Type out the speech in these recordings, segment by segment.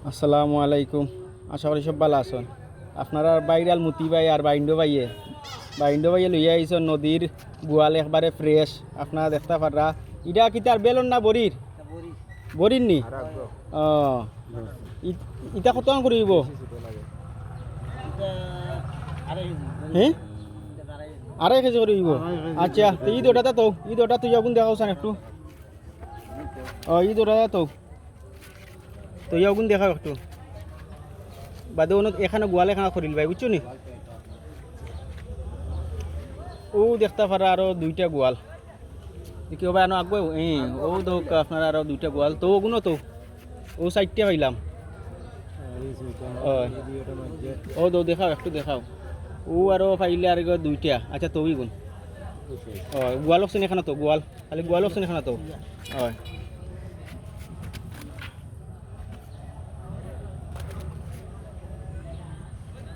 আসসালামু আলাইকুম। আশা করি সব ভালো আছেন। আপনারা বাইরাল মতি ভাই আর বাইন্ড ভাইয়ে লইয়া আইসন নদীর গোয়াল একবারে ফ্রেশ। আপনারা দেখতে পারা ইটা কি তার বেলন না বরির বরির নি ও ইটা কত করিব হ্যাঁ 2.5 কেজি করিব। আচ্ছা তো ঈদ ওটা তুই আগুন দেখাও সান একটু ঈদ ওটা তো তুই আগুন দেখাও একটু বাদে এখানে গোয়াল এখানে করিল ভাই বুঝছো নি ও দেখতে পারা আরো 2টা গোয়াল দেখি ভাই আনো আঁকবো ও দোক আপনার আরো 2টা গোয়াল তো ওগুলো তো ও 4টা পাইলাম ও দো দেখাও একটু দেখাও ও আরো পাইলে আর 2টা। আচ্ছা তো গুণ গোয়াল অপশন এখানে তো গোয়াল খালি গোয়াল অপশন এখানে তো হয়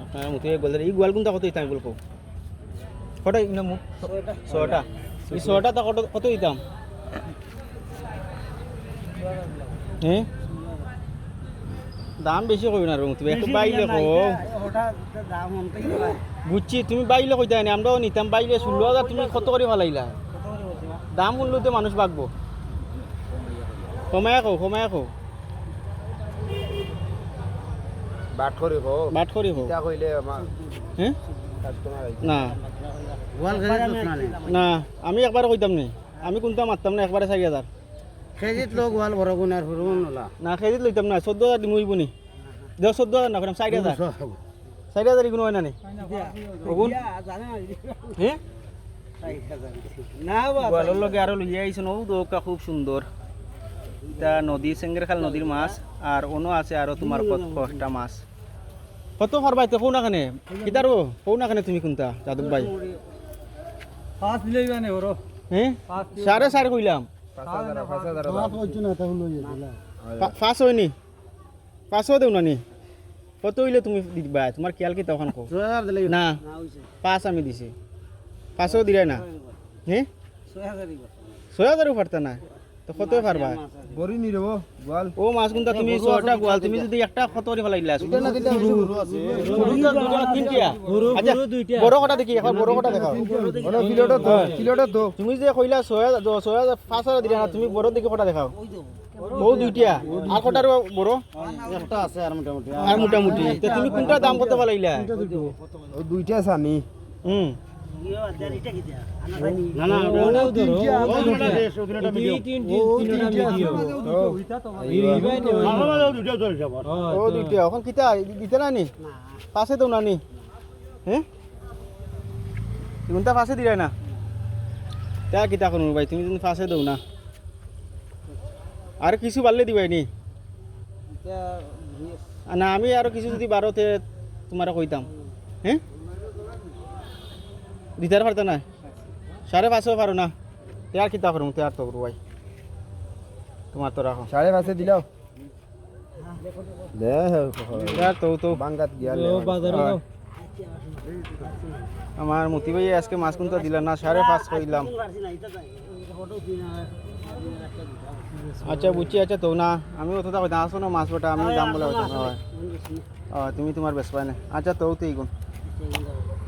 আপনার মতো বলতে এই গোয়াল কোনটা কত দিতাম বলবো কত মুখ 100টা এই 100টা তো কত দিতাম হ্যাঁ দাম বেশি কই না তুমি একটু বাইলে কো বুঝছি তুমি বাইলে কইতা না আমরাও নিতাম বাইলে 16,000 তুমি কত করে ফালাইলা দাম উঠলে মানুষ বাগবো কমায় কো বাট করি কো কইলে হ্যাঁ না না আমি একবার কইতাম নি আমি কোনটা মারতাম না একবারে 4,000 খেজিত লোক ওয়াল বড় গুণার হুরুন নলা না খেজিত লইতাম না 14,000 দিমু হইবনি দেও 14,000 না করাম 4,000 ইগুন হয় না নি ওগুন হ্যাঁ না গোয়ালের লগে আরো লইয়া আইছেন ও দোকা খুব সুন্দর এটা নদী সেঙ্গেরখাল নদীর মাছ আর অন্য আছে আরো তোমার কষ্টা মাছ কত পারবাই তো কোন খানে কিতারো কোন খানে তুমি কোনটা যাদব ভাই 5 দিলেই মানে ওরো হ্যাঁ 4.5 কইলাম 5 হয়নি 5 দেও না নি কত হইলে তুমি দিবা তোমার খেয়াল কি তখন কো না 5 আমি দিছি 5 দিলাই না হ্যাঁ 6,000 পারতা না তো কতই পারবা বড়ি নি রব গোয়াল ও মাছ গুনটা তুমি 6টা গোয়াল তুমি যদি একটা কত করে ফলাইলা আচ্ছা বড় কটা দেখি এখন বড় কটা দেখাও কিলোটা তো তুমি যে কইলা 6,000 5,000 দিলা না তুমি বড় দেখি কটা দেখাও ও 2টা আর কটার বড় একটা আছে আর মোটামুটি আর মোটামুটি তো তুমি কোনটা দাম কত ফলাইলা ও 2টা সানি না না ওটাও ধরো ও 2টা এখন কিটা দিতে না নি পাশে তো না নি হ্যাঁ কোনটা পাশে দিলাই না তা কিটা করুন ভাই তুমি যদি পাশে দাও না আর কিছু বাড়লে দিবাই নি না আমি আরো কিছু যদি বারোতে তোমার কইতাম হ্যাঁ দিতে পারতো না 5.5 পারো না আর কিতা করুন আর তো ভাই তোমার তো রাখো 5.5 দিলাও দে তো বাঙ্গাত গিয়া আমার মতি ভাই আজকে মাছ কোনটা দিলা না 5.5 কইলাম আচ্ছা বুঝছি আচ্ছা তো না আমি অতটা কইতাম আসো না মাছ বটা আমি দাম বলে কইতাম তুমি তোমার বেশ পাই না আচ্ছা তো এইগুন